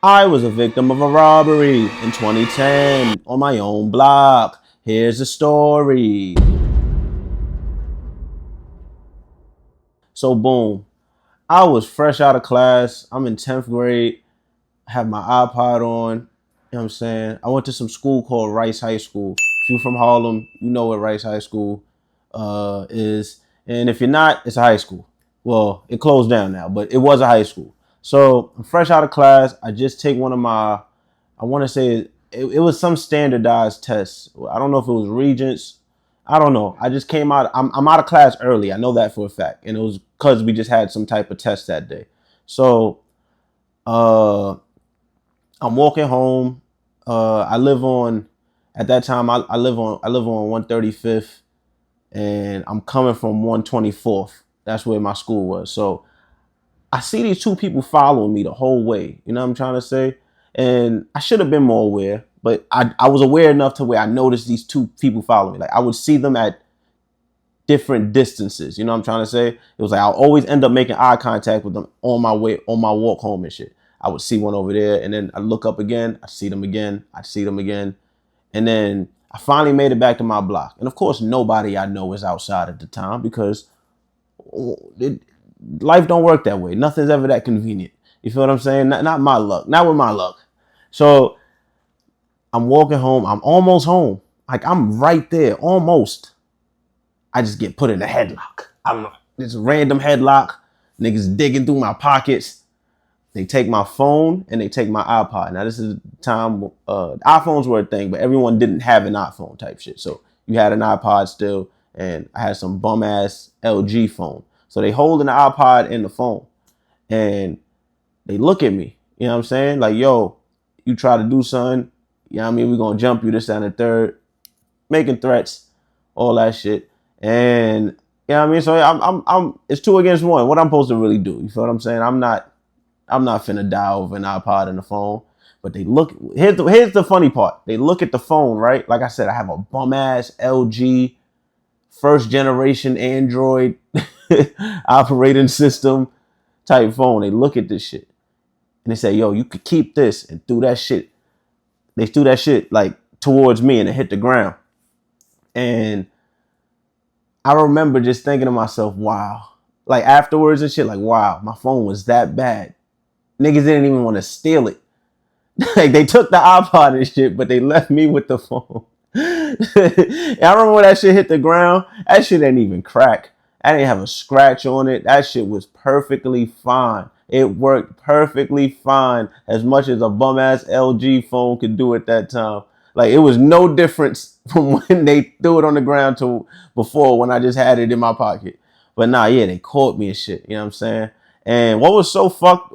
I was a victim of a robbery in 2010 on my own block. Here's the story. So boom, I was fresh out of class. I'm in 10th grade. I have my iPod on. You know what I'm saying? I went to some school called Rice High School. If you're from Harlem, you know what Rice High School is. And if you're not, it's a high school. Well, it closed down now, but it was a high school. So I'm fresh out of class. I just take one of my, I want to say it was some standardized test. I don't know if it was Regents. I don't know. I just came out. I'm out of class early. I know that for a fact. And it was because we just had some type of test that day. So uh, I'm walking home. I live on, at that time, I live on 135th, and I'm coming from 124th. That's where my school was. So I see these two people following me the whole way. You know what I'm trying to say? And I should have been more aware, but I was aware enough to where I noticed these two people following me. Like I would see them at different distances. You know what I'm trying to say? It was like I'll always end up making eye contact with them on my way, on my walk home and shit. I would see one over there, and then I look up again. I see them again. I see them again. And then I finally made it back to my block. And of course, nobody I know is outside at the time because it, life don't work that way. Nothing's ever that convenient. You feel what I'm saying? Not my luck. Not with my luck. So I'm walking home. I'm almost home. Like I'm right there, almost. I just get put in a headlock. I'm this random headlock. Niggas digging through my pockets. They take my phone and they take my iPod. Now this is the time iPhones were a thing, but everyone didn't have an iPhone type shit. So you had an iPod still, and I had some bum ass LG phone. So they holding the iPod in the phone, and they look at me. You know what I'm saying? Like, yo, you try to do something. You know what I mean? We're gonna jump you this and the third, making threats, all that shit. And you know what I mean? So I'm it's two against one. What I'm supposed to really do? You feel what I'm saying? I'm not finna die over an iPod and the phone. But they look, here's the funny part. They look at the phone, right? Like I said, I have a bum ass LG first generation Android operating system type phone. They look at this shit and they say, yo, you could keep this, and threw that shit. They threw that shit like towards me and it hit the ground. And I remember just thinking to myself, wow. Like afterwards and shit, like, wow, my phone was that bad. Niggas didn't even want to steal it. Like they took the iPod and shit, but they left me with the phone. And I remember when that shit hit the ground, that shit didn't even crack. I didn't have a scratch on it. That shit was perfectly fine. It worked perfectly fine, as much as a bum ass LG phone could do at that time. Like it was no difference from when they threw it on the ground to before when I just had it in my pocket. But nah, yeah, they caught me and shit. You know what I'm saying? And what was so fucked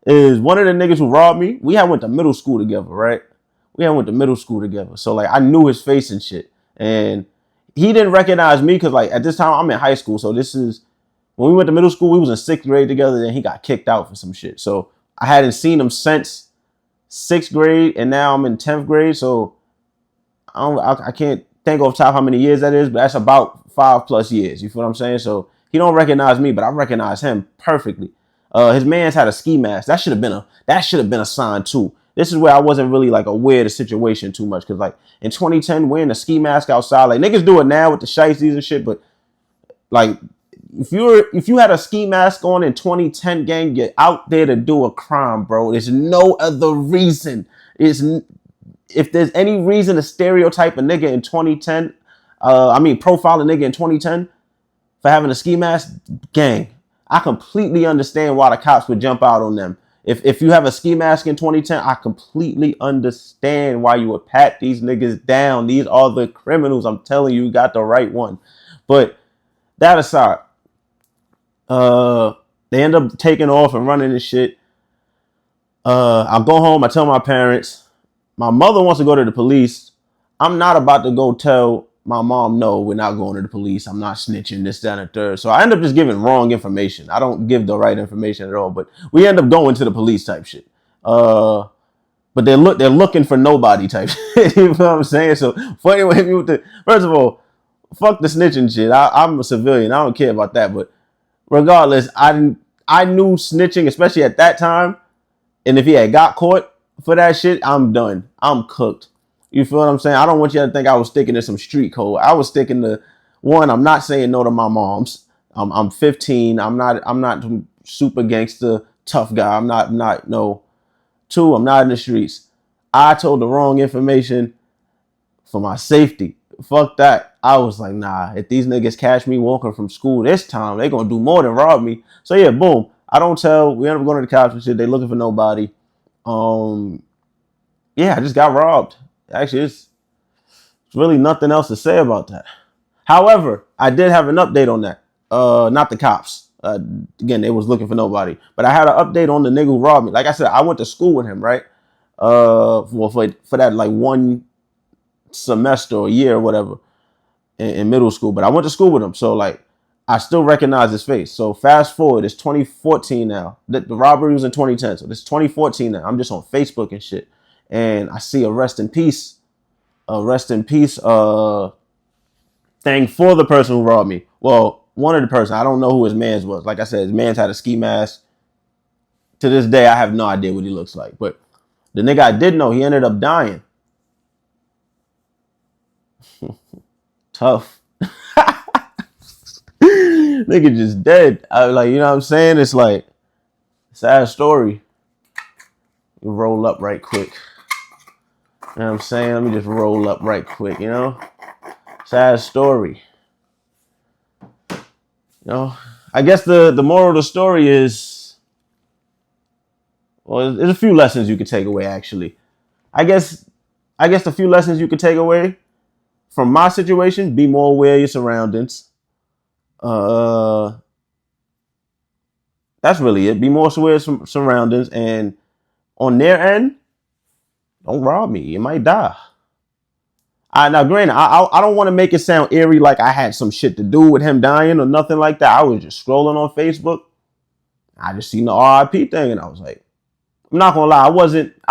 is one of the niggas who robbed me, we had went to middle school together, right? We had went to middle school together. So like I knew his face and shit. And he didn't recognize me because like at this time I'm in high school. So this is when we went to middle school, we was in 6th grade together, and he got kicked out for some shit. So I hadn't seen him since 6th grade, and now I'm in 10th grade. So I can't think off top how many years that is, but that's about 5+ years. You feel what I'm saying? So he don't recognize me, but I recognize him perfectly. His man's had a ski mask. That should have been a sign too. This is where I wasn't really like aware of the situation too much, because like in 2010, wearing a ski mask outside, like niggas do it now with the shiesties and shit, but like if you had a ski mask on in 2010, gang, you're out there to do a crime, bro. There's no other reason. If there's any reason to stereotype a nigga in 2010, profile a nigga in 2010 for having a ski mask, gang, I completely understand why the cops would jump out on them. If you have a ski mask in 2010, I completely understand why you would pat these niggas down. These are the criminals. I'm telling you, you got the right one. But that aside, they end up taking off and running this shit. I go home. I tell my parents. My mother wants to go to the police. I'm not about to go tell my mom, no, we're not going to the police. I'm not snitching, this, that, and the third. So I end up just giving wrong information. I don't give the right information at all. But we end up going to the police type shit. But they're looking for nobody type shit. You know what I'm saying? So for anyone hit me with first of all, fuck the snitching shit. I'm a civilian. I don't care about that. But regardless, I knew snitching, especially at that time, And if he had got caught for that shit, I'm done. I'm cooked. You feel what I'm saying? I don't want you to think I was sticking to some street code. I was sticking to one. I'm not saying no to my moms. I'm 15. I'm not super gangster tough guy. I'm not no. Two, I'm not in the streets. I told the wrong information for my safety. Fuck that. I was like, nah, if these niggas catch me walking from school this time, they gonna do more than rob me. So yeah, boom. I don't tell. We end up going to the cops and shit. They looking for nobody. Um, yeah, I just got robbed. Actually, it's really nothing else to say about that. However, I did have an update on that. Not the cops. Again, they was looking for nobody. But I had an update on the nigga who robbed me. Like I said, I went to school with him, right? For that like one semester or year or whatever in middle school. But I went to school with him, so like I still recognize his face. So fast forward, it's 2014 now. The robbery was in 2010, so it's 2014 now. I'm just on Facebook and shit, and I see a rest in peace thing for the person who robbed me. Well, one of the person, I don't know who his man's was. Like I said, his man's had a ski mask. To this day, I have no idea what he looks like. But the nigga I did know, he ended up dying. Tough. Nigga just dead. I like, you know what I'm saying? It's like sad story. You roll up right quick. You know what I'm saying? Let me just roll up right quick, you know? Sad story. You know, I guess the moral of the story is, well, there's a few lessons you could take away. Actually, I guess the few lessons you could take away from my situation: be more aware of your surroundings. Uh, that's really it. Be more aware of some surroundings, and on their end, don't rob me. You might die. Now, granted, I don't want to make it sound eerie like I had some shit to do with him dying or nothing like that. I was just scrolling on Facebook. I just seen the RIP thing, and I was like, I'm not gonna lie, I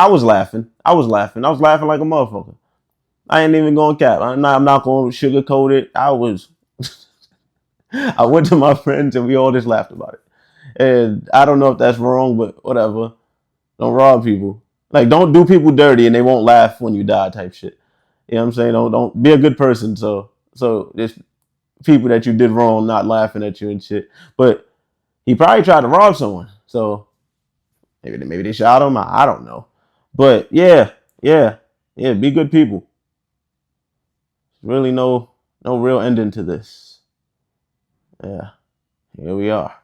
was laughing. I was laughing like a motherfucker. I ain't even gonna cap. I'm not gonna sugarcoat it. I went to my friends and we all just laughed about it. And I don't know if that's wrong, but whatever. Don't rob people. Like, don't do people dirty and they won't laugh when you die type shit. You know what I'm saying? Don't be a good person. So there's people that you did wrong not laughing at you and shit. But he probably tried to rob someone. So maybe they shot him. I don't know. But yeah. Be good people. Really no real ending to this. Yeah, here we are.